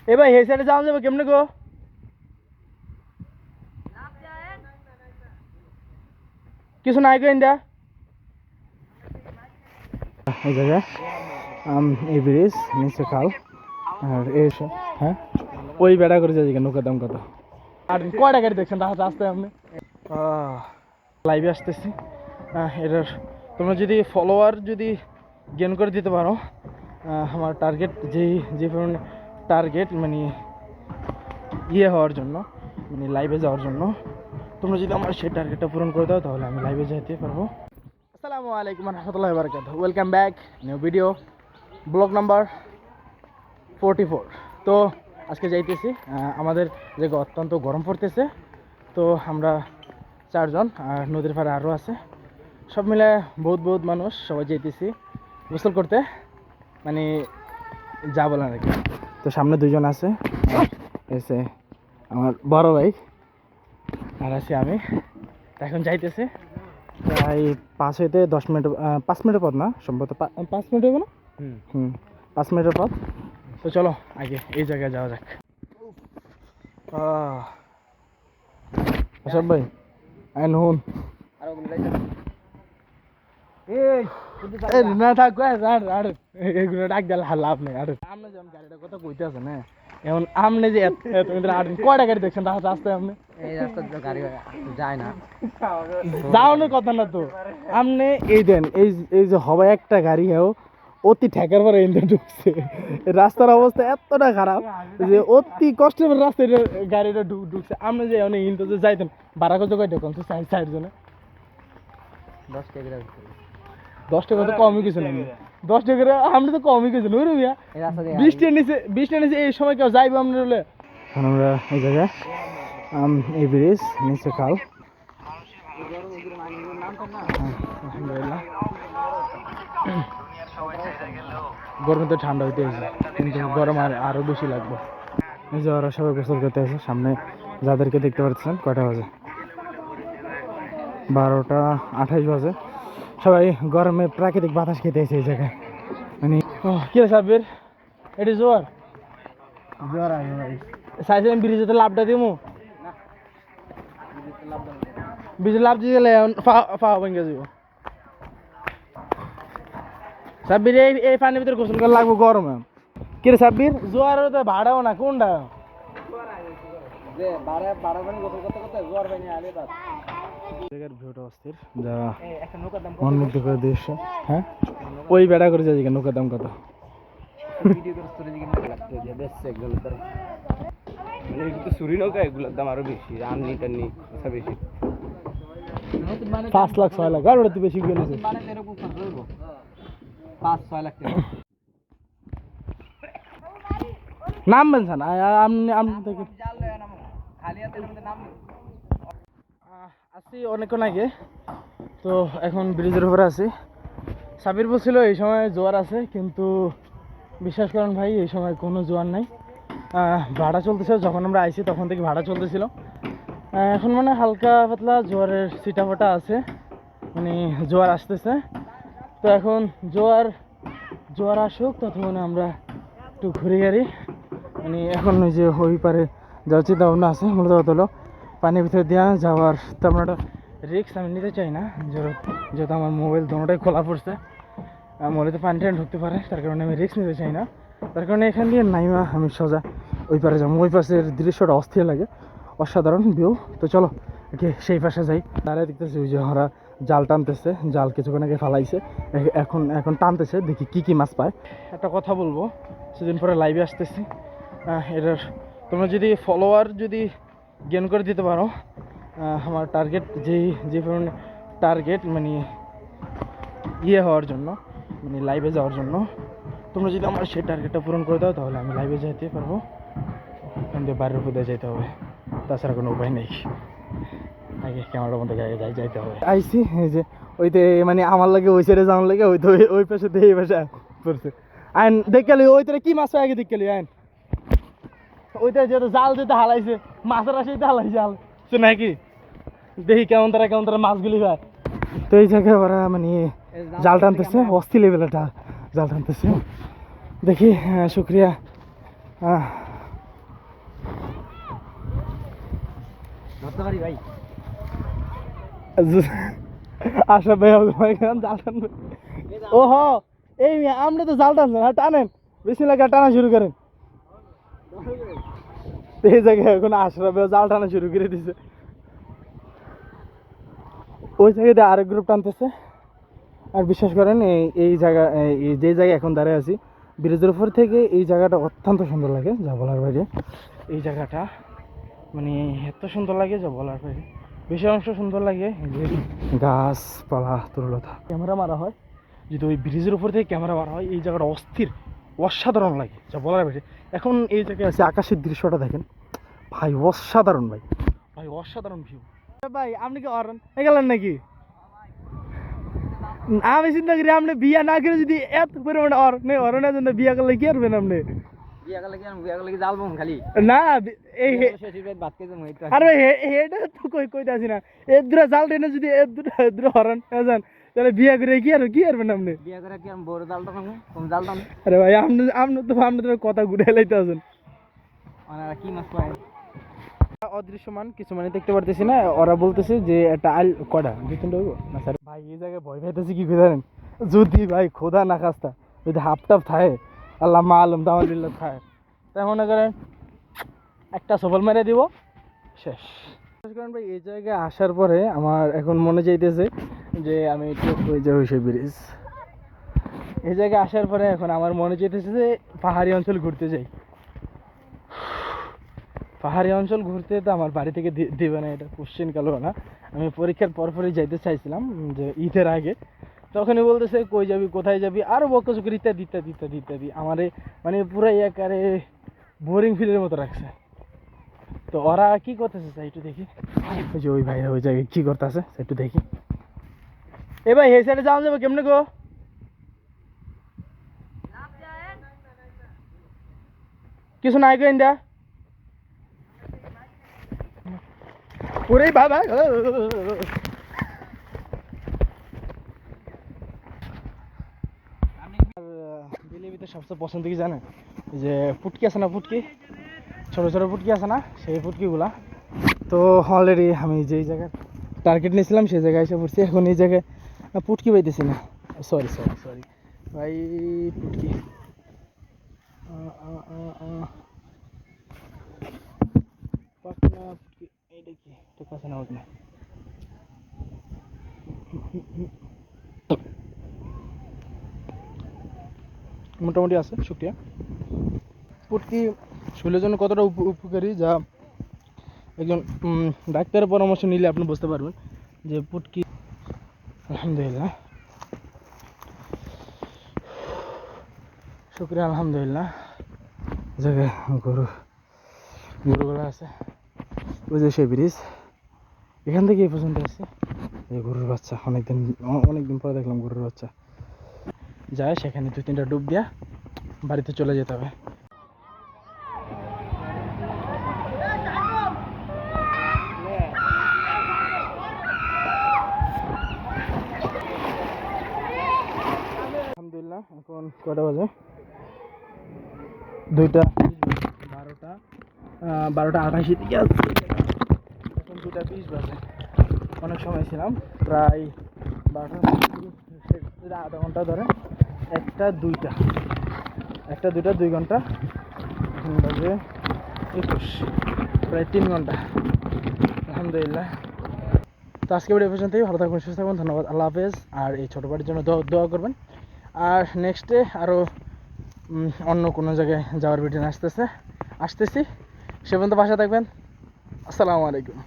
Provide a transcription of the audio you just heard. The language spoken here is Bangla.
এ ভাই এই সাইডে যাওয়া যাবে কেমনে গো? কিছু নাই গো ইন্দা এই জায়গায় এই ব্রিজ নিচে খাল আর এই হ্যাঁ ওই বেড়া করে যাই নৌকার দাম কত আর কয়টা গাড়ি দেখছেন তাহলে আসতে আপনি লাইভে আসতেছি। এটার তোমরা যদি ফলোয়ার যদি গেন করে দিতে পারো, আমার টার্গেট যে পরিমাণে টার্গেট মানে হওয়ার জন্য মানে লাইভে যাওয়ার জন্য, তোমরা যদি আমার সেই টার্গেটটা পূরণ করে দাও তাহলে আমি লাইভে যেতে পারবো। আসসালামু আলাইকুম রহমতুল্লাহি ওয়া বারাকাতুহু। Welcome back, new video, blog number 44। তো আজকে যাইতেছি, আমাদের যে অত্যন্ত গরম পড়তেছে, তো আমরা 4 জন আর নদীর পাড়ে আরও আছে, সব মিলে বহুত মানুষ সবাই যাইতেছি গোসল করতে, মানে যা বলেন আর কি। তো সামনে 2 জন আছে, এসে আমার বড় ভাই আর আছি আমি। এখন যাইতেছে প্রায় 5 হইতে 10 মিনিট, 5 মিনিটের পথ না, সম্ভবত 5 মিনিট হবে না, 5 মিনিটের পথ। তো চলো আগে এই জায়গায় যাওয়া যাক। আশরাফ ভাই নুন না থাক এগুলো ডাক দিলে লাভ নেই। আর আপনি যেমন গাড়িটা কথা কইতে আছে না, এখন আপনি যে কয়টা গাড়ি দেখছেন তাহলে রাস্তায় আপনি এই রাস্তা গাড়ি যায় না, যাওয়ানোর কথা না তো। আপনি এই দেন এই যে হবে একটা গাড়ি অতি ঠেকার পরে এনে ঢুকছে, রাস্তার অবস্থা এতটা খারাপ যে অতি কষ্টের পর রাস্তায় গাড়িটা ঢুকছে। আপনি যে অনেক ইন্টো যে যাইতেন ভাড়া কত কয়টা কম সাইড জনে 10 টাকা তো কমই কিছু নেই, 10 টাকা আপনি তো কমই কিছু নই রুমিয়া। 20 নিচে এই সময় কেউ যাইবো আপনি হলে। এখন আমরা এই জায়গায় এই ব্রিজ নিচে খাল, আলহামদুলিল্লাহ গরমে তো ঠান্ডা হইতে হয়েছে, কিন্তু গরম আরও বেশি লাগবে। এই যে ওরা সবাই গোসল করতে আছে, সামনে যাদেরকে দেখতে পাচ্ছেন কয়টা বাজে, 12টা 28 বাজে। সবাই গরমে প্রাকৃতিক বাতাস খেতে এসে এই জায়গায়, মানে কি রে সাব্বির, এটি জোয়ার আগে ভাই সাইজ আমি ব্রিজেতে লাভটা দিব, ব্রিজে লাভ দিয়ে গেলে ফাওয়া ভেঙে যাব। সাব্বির এই পানির ভিতরে গোসল করে লাগবো গরমে। কি রে সাব্বির, জোয়ারের তো ভাড়াও না কোনটা জায়গার ভিউটা অস্থির, যা মনমুগ্ধ করে দৃশ্য। হ্যাঁ ওই বেড়া করে যাই নৌকার দাম কত? চুরি নৌকা এগুলোর দাম আরো বেশি, রান্নি টান্নি বেশি, 5 লাখ 6 লাখ আর ওটা তো বেশি গেছে। 5-6 লাখ টাকা নামবেন স্যার আছি অনেকক্ষণ আগে, তো এখন ব্রিজের উপরে আছি। সাবির বলছিল এই সময় জোয়ার আছে, কিন্তু বিশ্বাস করেন ভাই এই সময় কোনো জোয়ার নাই। ভাড়া চলতেছে, যখন আমরা আইছি তখন থেকে ভাড়া চলতেছিল। এখন মানে হালকা পাতলা জোয়ারের ছিটাফোটা আছে, মানে জোয়ার আসতেছে। তো এখন জোয়ার আসুক ততক্ষণে আমরা একটু ঘুরে গাড়ি, মানে এখন ওই যে ওই পারে যাওয়ার চিন্তা ভাবনা আছে। মূলত কথা হলো পানির ভিতরে দেওয়া যাওয়ার তেমন একটা রিস্ক আমি নিতে চাই না, যেহেতু আমার মোবাইল দোনোটাই খোলা পড়ছে, মোবাইলে পানিটা ঢুকতে পারে, তার কারণে আমি রিস্ক নিতে চাই না। তার কারণে এখান দিয়ে নাইমা আমি সোজা ওই পারে যাবো। ওই পাশের দৃশ্যটা অস্থির লাগে, অসাধারণ ভিউ। তো চলো সেই পাশে যাই। তারা দেখতেছি ওই যে ওরা জাল টানতেছে, জাল কিছুক্ষণ আগে ফালাইছে, এখন টানতেছে, দেখি কি মাছ পায়। একটা কথা বলবো, সেদিন পরে লাইভে আসতেছি, এটার তোমরা যদি ফলোয়ার যদি গেন করে দিতে পারো, আমার টার্গেট যে পরিমাণে টার্গেট মানে হওয়ার জন্য মানে লাইভে যাওয়ার জন্য, তোমরা যদি আমার সেই টার্গেটটা পূরণ করে দাও তাহলে আমি লাইভে যেতে পারবো। কিন্তু বাইরের উপর দিয়ে যেতে হবে, তাছাড়া কোনো উপায় নেই। আগে ক্যামেরার মধ্যে যাইতে হবে। আইসি এই যে ওইতে মানে আমার লাগে ওই সাইডে যাওয়ার লাগে ওই পাশে দিয়ে এই পাশে পড়ছে। আইন দেখলি ওইটারে কি মাছ আগে দেখলি আইন ওইটা যেহেতু জাল যেতে হালাইছে, মাছের আসে হালাই জাল সে নাকি দেখি কেমন তারা মাছগুলি হয়। তো এই জায়গায় ওরা মানে জাল টানতেছে, অস্থির লেভেলের জাল টানতেছে। দেখি শুক্রিয়া আসতে পারি ভাই? আশা ভাই ভাই জাল টানবে। ও হ এই আপনি তো জাল টানছেন, হ্যাঁ টানেন, বেশি লাগে টানা শুরু করেন। এই জায়গায় এখন আশরাফ ভাই জাল টানা শুরু করে দিছে, ওই জায়গাতে আরেক গ্রুপ টানতেছে। আর বিশ্বাস করেন এই জায়গা, এই যে জায়গায় এখন দাঁড়িয়ে আছি ব্রিজের উপর থেকে এই জায়গাটা অত্যন্ত সুন্দর লাগে, যা বলার বাইরে। এই জায়গাটা মানে এত সুন্দর লাগে যা বলার বাইরে। বেশি অংশ সুন্দর লাগে, এই যে গাছপালা তরুলতা। ক্যামেরা মারা হয়, যদি ওই ব্রিজের উপর থেকে ক্যামেরা মারা হয়, এই জায়গাটা অস্থির অসাধারণ লাগে, যা বলার বাইরে। এখন এই জায়গায় আছে, আকাশের দৃশ্যটা দেখেন ভাই, অসাধারণ ভাই, ভাই অসাধারণ ভিউ। ভাই আপনি কি অরণ হয়ে গেলেন নাকি? আমি চিন্তা করি আপনি বিয়া না করে যদি এত পরিমাণে অরণের জন্য বিয়া করলে কি করবেন আপনি? বিয়া করলে কি জাল বম খালি? না এই ভাত খেতে আরে ভাই এটা তো কইতে আসি না, এর দুরা জাল টেনে যদি এর দুরা হরণ জান, তাহলে বিয়া করে কি করবেন আপনি? বিয়া করে কি আমি বড় জাল টানো, কম জাল টানো? আরে ভাই আপনি তো কথা ঘুরে লাইতে আছেন। ওনারা কি মাছ পায়? অদৃশ্যমান কিছু মানে দেখতে পারতেছি না, ওরা বলতেছে যে একটা আল কটা দুই তিনটা হইব না স্যার। ভাই এই জায়গায় ভয় পাইতেছি কি জানেন, যদি ভাই খোদা না খাস্তা যদি হাফ টাফ থাকে, আল্লাহ মা আলম দামালিল্লাহ খায়, তাই মনে করেন একটা সফল মেরে দিব, শেষ। বিশেষ করেন ভাই এই জায়গায় আসার পরে আমার এখন মনে চাইতেছে যে আমি একটু ওই যে ওই ব্রিজ, এই জায়গায় আসার পরে এখন আমার মনে চাইতেছে যে পাহাড়ি অঞ্চল ঘুরতে যাই। পাহাড়ি অঞ্চল ঘুরতে তো আমার বাড়ি থেকে দেবে না, এটা কোশ্চেন কালো না। আমি পরীক্ষার পরপরই যাইতে চাইছিলাম যে ঈদের আগে, তখনই বলতেছে কই যাবি কোথায় যাবি আরও বকচুকরি ইত্যাদি ইত্যাদি ইত্যাদি ইত্যাদি, আমারে মানে পুরো একারে বোরিং ফিলের মতো রাখছে। তো ওরা কি করতেছে স্যার একটু দেখি, ওই যে ওই ভাইরা ওই জায়গায় কী করতেছে একটু দেখি। এ ভাই এই সাইডে যাওয়া যাবে কেমনে গো? কিছু নাই গো ইন্দা ওরে বাবা। বিলিবিতে সবচেয়ে পছন্দ কি জানেন, যে পুটকি আছে না, পুটকি ছোটো ছোটো পুটকি আছে না, সেই পুটকিগুলা। তো অলরেডি আমি যেই জায়গায় টার্গেট নিয়েছিলাম সেই জায়গায় এসে পড়ছি। এখন এই জায়গায় পুটকি পাইতেছি না, সরি সরি সরি ভাই, পুটকি পুটকি এইটা কি, এটা কাছে না ওঠে না। মোটামুটি আছে শুক্রিয়া। পুটকি শরীরের জন্য কতটা উপকারী, যা একজন ডাক্তারের পরামর্শ নিলে আপনি বুঝতে পারবেন যে পুটকি। আলহামদুলিল্লাহ শুক্রিয়া, আলহামদুলিল্লাহ। জায়গায় গরুগুলো আছে, ওই যে সেই ব্রিজ, এখান থেকে এই পর্যন্ত আছে। এই গরুর বাচ্চা অনেকদিন পরে দেখলাম গরুর বাচ্চা। যায় সেখানে 2-3টা ডুব দিয়া বাড়িতে চলে যেতে হবে। আলহামদুলিল্লাহ এখন কটা বাজে, 2টা 12টা 28 দিকে আসছে, এখন 2টা 20 বাজে। অনেক সময় ছিলাম, প্রায় 12টা আধা ঘন্টা ধরে, 1টা 2টা 2 ঘন্টা, এখন বাজে 21, প্রায় 3 ঘন্টা। আলহামদুলিল্লাহ। তো আজকে ভিডিও পর্যন্তই, ভালো থাকবেন সুস্থ থাকবেন, ধন্যবাদ, আল্লাহ হাফেজ। আর এই ছোটো বাড়ির জন্য দোয়া করবেন। আর নেক্সটে আরও অন্য কোনো জায়গায় যাওয়ার ভিডিও আসতেছি, সে পর্যন্ত বাসায় থাকবেন। আসসালামু আলাইকুম।